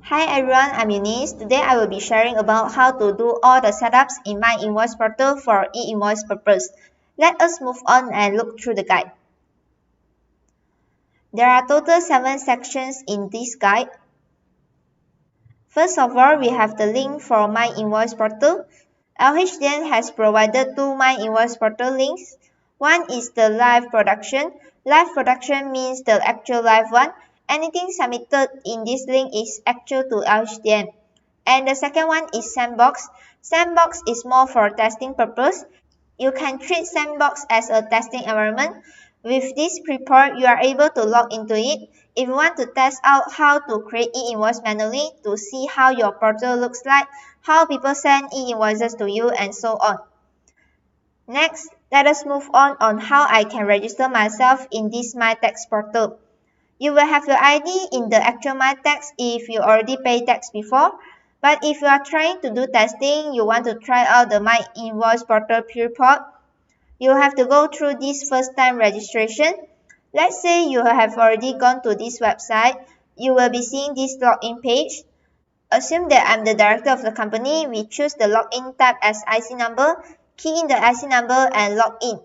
Hi everyone, I'm Eunice. Today I will be sharing about how to do all the setups in MyInvois portal for e-invoice purpose. Let us move on and look through the guide. There are total 7 sections in this guide. First of all, we have the link for MyInvois portal. LHDN has provided 2 MyInvois portal links. One is the live production. Live production means the actual live one. Anything submitted in this link is actual to LHDN. And the second one is Sandbox. Sandbox is more for testing purpose. You can treat Sandbox as a testing environment. With this report, you are able to log into it. If you want to test out how to create e-invoice manually to see how your portal looks like, how people send e-invoices to you, and so on. Next, let us move on how I can register myself in this MyTax portal. You will have your ID in the actual MyTax if you already paid tax before. But if you are trying to do testing, you want to try out the MyInvoice portal report, you have to go through this first time registration. Let's say you have already gone to this website, you will be seeing this login page. Assume that I'm the director of the company. We choose the login type as IC number, key in the IC number and log in.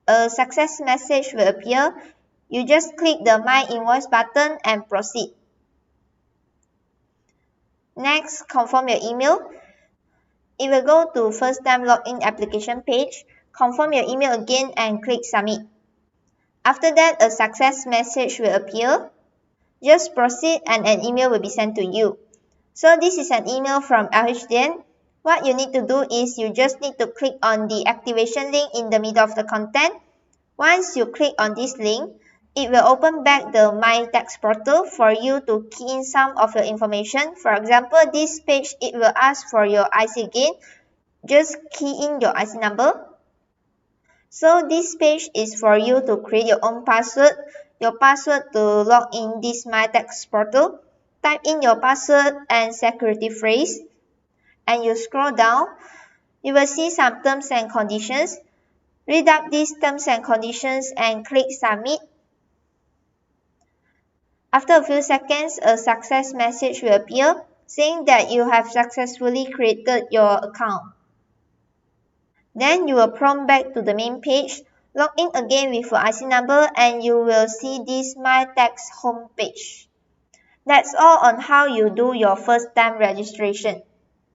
A success message will appear. You just click the My Invoice button and proceed. Next, confirm your email. It will go to first time login application page. Confirm your email again and click submit. After that, a success message will appear. Just proceed and an email will be sent to you. So this is an email from LHDN. What you need to do is you just need to click on the activation link in the middle of the content. Once you click on this link, it will open back the MyTax portal for you to key in some of your information. For example, this page, it will ask for your IC again. Just key in your IC number. So this page is for you to create your own password. Your password to log in this MyTax portal. Type in your password and security phrase. And you scroll down. You will see some terms and conditions. Read up these terms and conditions and click submit. After a few seconds, a success message will appear saying that you have successfully created your account. Then you will prompt back to the main page, log in again with your IC number and you will see this MyTax homepage. That's all on how you do your first time registration.